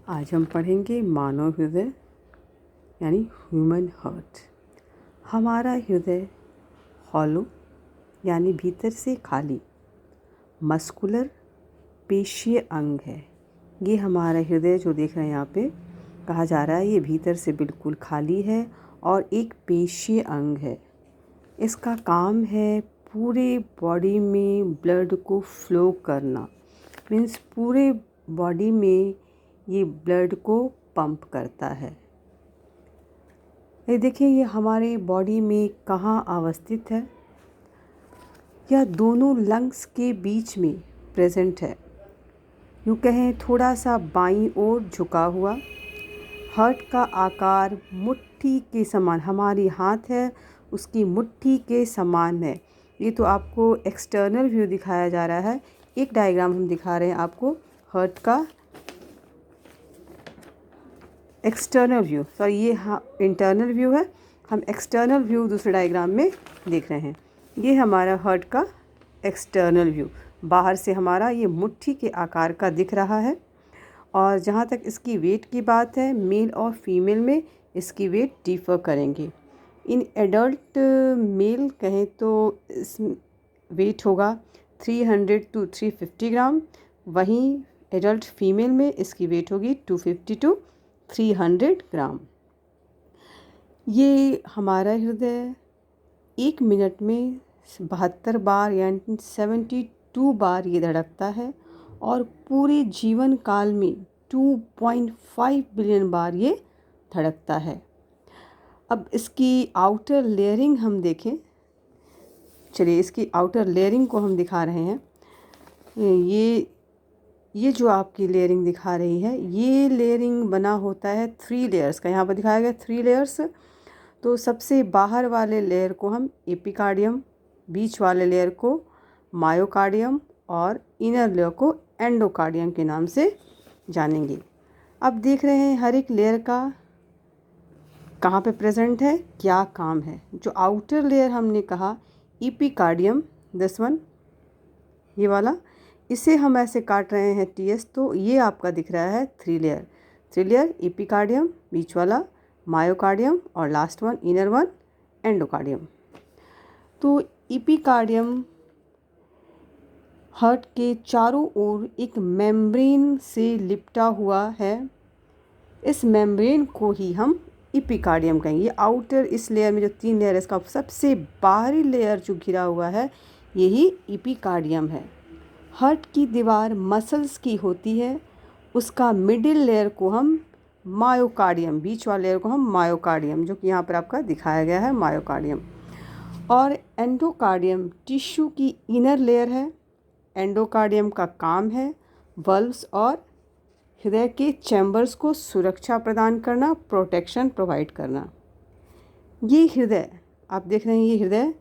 आज हम पढ़ेंगे मानव हृदय यानी ह्यूमन हार्ट। हमारा हृदय हॉलो यानी भीतर से खाली मस्कुलर पेशीय अंग है। ये हमारा हृदय जो देख रहे हैं यहाँ पे कहा जा रहा है ये भीतर से बिल्कुल खाली है और एक पेशीय अंग है। इसका काम है पूरे बॉडी में ब्लड को फ्लो करना, मीन्स पूरे बॉडी में ये ब्लड को पंप करता है। ये देखिए ये हमारे बॉडी में कहाँ अवस्थित है। यह दोनों लंग्स के बीच में प्रेजेंट है। यूँ कहें थोड़ा सा बाईं ओर झुका हुआ। हार्ट का आकार मुट्ठी के समान, हमारी हाथ है उसकी मुट्ठी के समान है। ये तो आपको एक्सटर्नल व्यू दिखाया जा रहा है। एक डायग्राम हम दिखा रहे हैं आपको हार्ट का एक्सटर्नल व्यू, सॉरी ये हाँ इंटरनल व्यू है, हम एक्सटर्नल व्यू दूसरे डायग्राम में देख रहे हैं। ये हमारा हार्ट का एक्सटर्नल व्यू, बाहर से हमारा ये मुट्ठी के आकार का दिख रहा है। और जहाँ तक इसकी वेट की बात है, मेल और फीमेल में इसकी वेट डिफ़र करेंगे। इन एडल्ट मेल कहें तो इस वेट होगा 300 to 350 ग्राम, वहीं एडल्ट फीमेल में इसकी वेट होगी 250 to 300 ग्राम। ये हमारा हृदय 1 मिनट में 72 बार यानी 72 बार ये धड़कता है और पूरे जीवन काल में 2.5 बिलियन बार ये धड़कता है। अब इसकी आउटर लेयरिंग हम देखें। चलिए इसकी आउटर लेयरिंग को हम दिखा रहे हैं। ये जो आपकी लेयरिंग दिखा रही है, ये लेयरिंग बना होता है 3 लेयर्स का। यहाँ पर दिखाया गया 3 लेयर्स। तो सबसे बाहर वाले लेयर को हम एपिकार्डियम, बीच वाले लेयर को मायोकार्डियम और इनर लेयर को एंडोकार्डियम के नाम से जानेंगे। अब देख रहे हैं हर एक लेयर का कहाँ पे प्रेजेंट है, क्या काम है। जो आउटर लेयर हमने कहा एपिकार्डियम, दिस वन, ये वाला, इसे हम ऐसे काट रहे हैं टीएस, तो ये आपका दिख रहा है 3 लेयर एपिकार्डियम, बीच वाला मायोकार्डियम और last one inner one endocardium. तो एपिकार्डियम हार्ट के चारों ओर एक मेम्ब्रेन से लिपटा हुआ है। इस मेम्ब्रेन को ही हम एपिकार्डियम कहेंगे। ये आउटर इस लेयर में जो 3 लेयर है, इसका सबसे बाहरी लेयर जो घिरा हुआ है यही एपिकार्डियम है। हार्ट की दीवार मसल्स की होती है, उसका मिडिल लेयर को हम मायोकार्डियम, बीच वाले लेयर को हम मायोकार्डियम, जो कि यहाँ पर आपका दिखाया गया है मायोकार्डियम, और एंडोकार्डियम टिश्यू की इनर लेयर है। एंडोकार्डियम का काम है वल्व्स और हृदय के चैम्बर्स को सुरक्षा प्रदान करना, प्रोटेक्शन प्रोवाइड करना। ये हृदय आप देख रहे हैं,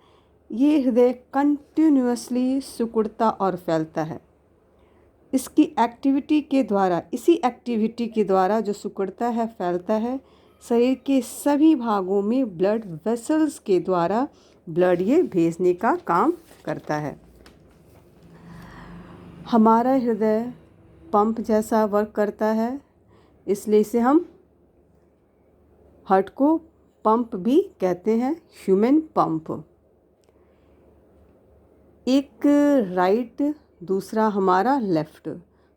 ये हृदय कंटिन्यूअसली सिकुड़ता और फैलता है। इसकी एक्टिविटी के द्वारा, इसी एक्टिविटी के द्वारा जो सिकुड़ता है फैलता है, शरीर के सभी भागों में ब्लड वेसल्स के द्वारा ब्लड ये भेजने का काम करता है। हमारा हृदय पंप जैसा वर्क करता है, इसलिए इसे हम हार्ट को पंप भी कहते हैं, ह्यूमन पंप। एक राइट, दूसरा हमारा लेफ़्ट,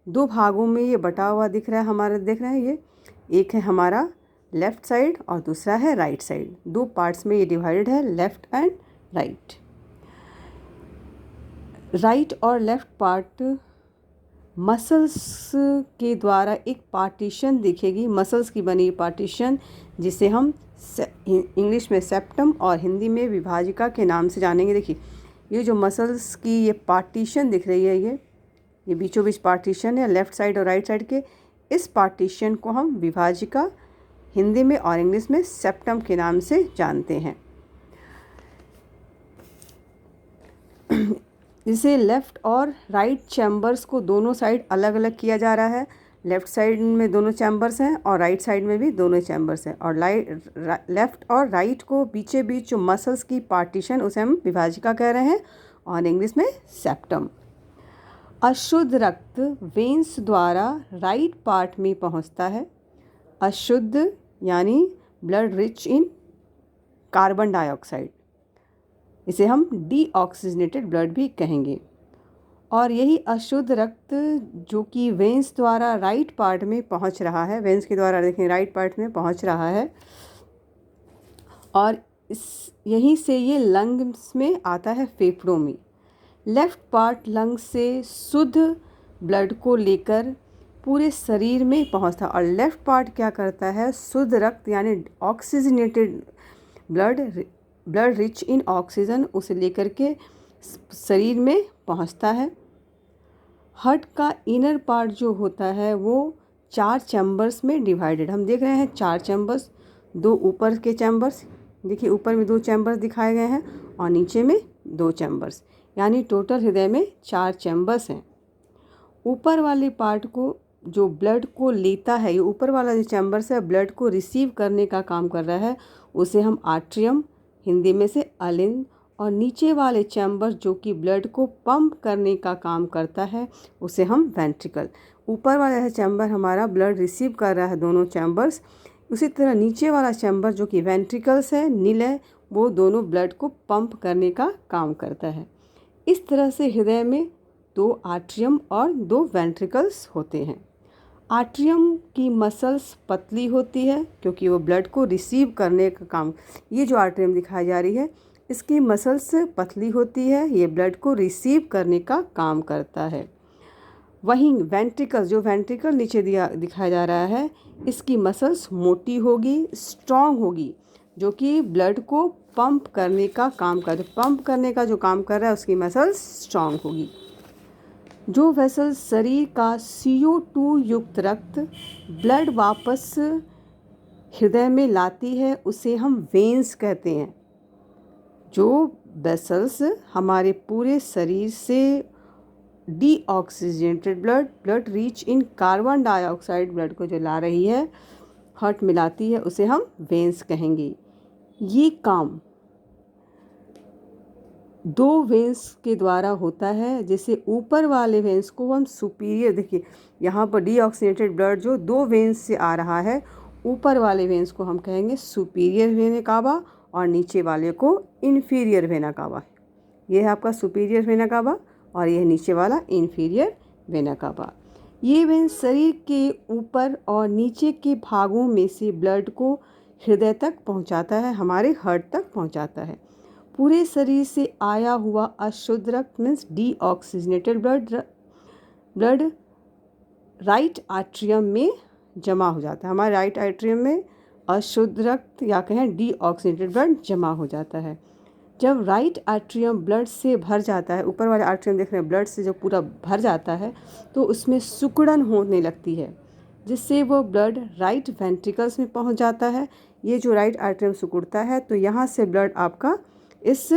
2 भागों में ये बटा हुआ दिख रहा है हमारा, देख रहे हैं ये, एक है हमारा लेफ़्ट साइड और दूसरा है राइट साइड। 2 पार्ट्स में ये डिवाइडेड है, लेफ़्ट एंड राइट। राइट और लेफ़्ट पार्ट मसल्स के द्वारा एक पार्टीशन दिखेगी, मसल्स की बनी पार्टीशन, जिसे हम इंग्लिश में सेप्टम और हिंदी में विभाजिका के नाम से जानेंगे। देखिए ये जो मसल्स की ये पार्टीशन दिख रही है, ये बीचों बीच पार्टीशन है लेफ़्ट साइड और राइट साइड के। इस पार्टीशन को हम विभाजिका हिंदी में और इंग्लिश में सेप्टम के नाम से जानते हैं। जिसे लेफ़्ट और राइट चैम्बर्स को दोनों साइड अलग अलग किया जा रहा है। लेफ़्ट साइड में दोनों चैम्बर्स हैं और राइट साइड में भी दोनों चैम्बर्स हैं, और लेफ़्ट और राइट को बीचे बीच जो मसल्स की पार्टीशन, उसे हम विभाजिका कह रहे हैं और इंग्लिश में सेप्टम। अशुद्ध रक्त वेन्स द्वारा राइट पार्ट में पहुंचता है। अशुद्ध यानी blood rich in carbon dioxide, इसे हम डीऑक्सीजनेटेड ब्लड भी कहेंगे। और यही अशुद्ध रक्त जो कि वेन्स द्वारा राइट पार्ट में पहुंच रहा है, वेन्स के द्वारा देखें राइट पार्ट में पहुंच रहा है, और यहीं से ये लंग्स में आता है, फेफड़ों में। लेफ़्ट पार्ट लंग्स से शुद्ध ब्लड को लेकर पूरे शरीर में पहुंचता है। और लेफ़्ट पार्ट क्या करता है, शुद्ध रक्त यानी oxygenated blood rich in oxygen उसे लेकर के शरीर में पहुंचता है। हार्ट का इनर पार्ट जो होता है वो 4 चैम्बर्स में डिवाइडेड, हम देख रहे हैं 4 चैम्बर्स, 2 ऊपर के चैम्बर्स, देखिए ऊपर में 2 चैम्बर्स दिखाए गए हैं और नीचे में 2 चैम्बर्स, यानी टोटल हृदय में 4 चैम्बर्स हैं। ऊपर वाले पार्ट को जो ब्लड को लेता है, ये ऊपर वाला जो चैम्बर्स है ब्लड को रिसीव करने का काम कर रहा है, उसे हम आर्ट्रियम, हिंदी में से अलिंद, और नीचे वाले चैम्बर जो कि ब्लड को पंप करने का काम करता है उसे हम वेंट्रिकल। ऊपर वाला चैम्बर हमारा ब्लड रिसीव कर रहा है, दोनों चैम्बर्स। उसी तरह नीचे वाला चैम्बर जो कि वेंट्रिकल्स है, निलय, वो दोनों ब्लड को पंप करने का काम करता है। इस तरह से हृदय में 2 आर्ट्रियम और 2 वेंट्रिकल्स होते हैं। आर्ट्रियम की मसल्स पतली होती है क्योंकि वो ब्लड को रिसीव करने का काम, ये जो आर्ट्रियम दिखाई जा रही है इसकी मसल्स पतली होती है, ये ब्लड को रिसीव करने का काम करता है। वहीं वेंट्रिकल, जो वेंट्रिकल नीचे दिखाया जा रहा है, इसकी मसल्स मोटी होगी, स्ट्रॉन्ग होगी, जो कि ब्लड को पंप करने का काम पंप करने का जो काम कर रहा है उसकी मसल्स स्ट्रॉन्ग होगी। जो वेसल शरीर का CO2 युक्त रक्त ब्लड वापस हृदय में लाती है उसे हम वेन्स कहते हैं। जो वेसल्स हमारे पूरे शरीर से deoxygenated blood rich in carbon dioxide blood को जो ला रही है, हार्ट मिलाती है, उसे हम वेन्स कहेंगे। ये काम 2 वेन्स के द्वारा होता है, जैसे ऊपर वाले वेन्स को हम सुपीरियर, देखिए यहाँ पर डीऑक्सीजनेटेड ब्लड जो 2 वेन्स से आ रहा है, ऊपर वाले वेन्स को हम कहेंगे सुपीरियर वेना कावा और नीचे वाले को इन्फीरियर वेना कावा। ये है आपका सुपीरियर वेना कावा और यह नीचे वाला इन्फीरियर वेना कावा। ये वेन शरीर के ऊपर और नीचे के भागों में से ब्लड को हृदय तक पहुंचाता है, हमारे हार्ट तक पहुंचाता है। पूरे शरीर से आया हुआ अशुद्ध रक्त means deoxygenated blood right atrium में जमा हो जाता है। हमारे राइट आर्ट्रियम में अशुद्ध रक्त या कहें डीऑक्सीजनेटेड ब्लड जमा हो जाता है। जब राइट आर्ट्रियम ब्लड से भर जाता है, ऊपर वाले आर्ट्रियम देख रहे हैं, ब्लड से जब पूरा भर जाता है तो उसमें सिकुड़न होने लगती है, जिससे वो ब्लड राइट वेंट्रिकल्स में पहुंच जाता है। ये जो राइट आर्ट्रियम सिकुड़ता है तो यहाँ से ब्लड आपका इस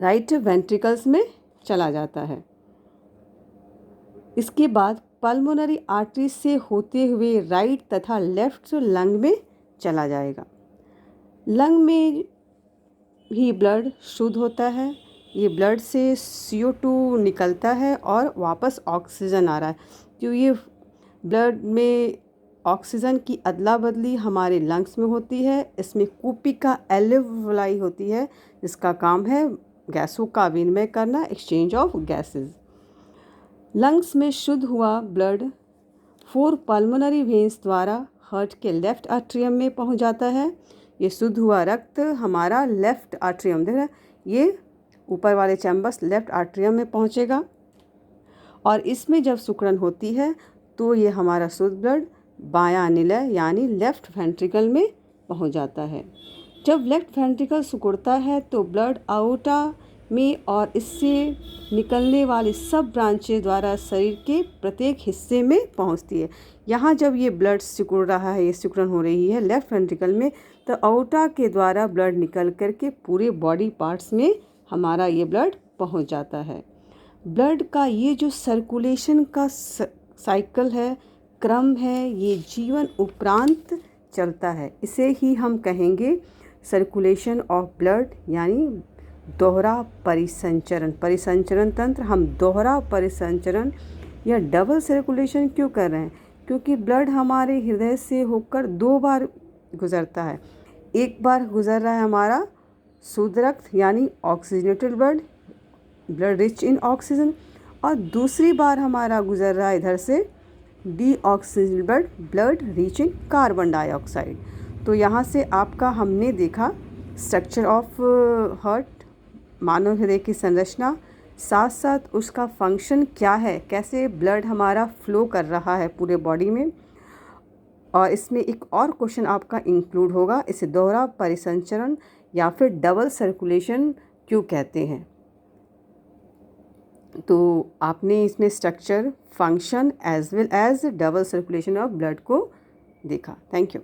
राइट वेंट्रिकल्स में चला जाता है। इसके बाद पल्मोनरी आर्टरी से होते हुए राइट तथा लेफ्ट लंग में चला जाएगा। लंग में भी ब्लड शुद्ध होता है, ये ब्लड से CO2 निकलता है और वापस ऑक्सीजन आ रहा है। तो ये ब्लड में ऑक्सीजन की अदला बदली हमारे लंग्स में होती है। इसमें कूपिका एल्वेओलाई होती है, जिसका काम है गैसों का विनिमय करना, एक्सचेंज ऑफ गैसेस। लंग्स में शुद्ध हुआ ब्लड 4 पल्मोनरी वेन्स द्वारा हार्ट के लेफ्ट आर्ट्रियम में पहुंच जाता है। ये शुद्ध हुआ रक्त हमारा लेफ्ट आर्ट्रियम, देख रहे हैं, ये ऊपर वाले चैम्बर्स लेफ्ट आर्ट्रियम में पहुंचेगा और इसमें जब सिकुड़न होती है तो ये हमारा शुद्ध ब्लड बायां निलय यानी लेफ्ट वेंट्रिकल में पहुंच जाता है। जब लेफ्ट वेंट्रिकल सिकुड़ता है तो ब्लड आउटा में और इससे निकलने वाली सब ब्रांचें द्वारा शरीर के प्रत्येक हिस्से में पहुंचती है। यहाँ जब ये ब्लड सिकुड़ रहा है, ये सिकुड़न हो रही है लेफ्ट वेंट्रिकल में, तो आउटा के द्वारा ब्लड निकल करके पूरे बॉडी पार्ट्स में हमारा ये ब्लड पहुंच जाता है। ब्लड का ये जो सर्कुलेशन का साइकिल है, क्रम है, ये जीवन उपरांत चलता है। इसे ही हम कहेंगे सर्कुलेशन ऑफ ब्लड, यानी दोहरा परिसंचरण। परिसंचरण तंत्र, हम दोहरा परिसंचरण या डबल सर्कुलेशन क्यों कर रहे हैं? क्योंकि ब्लड हमारे हृदय से होकर 2 बार गुजरता है। एक बार गुजर रहा है हमारा शुद्ध रक्त यानी oxygenated blood, blood rich in oxygen, और दूसरी बार हमारा गुजर रहा है इधर से deoxygenated blood, blood rich in carbon dioxide. तो यहाँ से आपका हमने देखा स्ट्रक्चर ऑफ हार्ट, मानव हृदय की संरचना, साथ साथ उसका फंक्शन क्या है, कैसे ब्लड हमारा फ्लो कर रहा है पूरे बॉडी में। और इसमें एक और क्वेश्चन आपका इंक्लूड होगा, इसे दोहरा परिसंचरण या फिर डबल सर्कुलेशन क्यों कहते हैं। तो आपने इसमें structure, function as well as double circulation of blood को देखा। Thank you.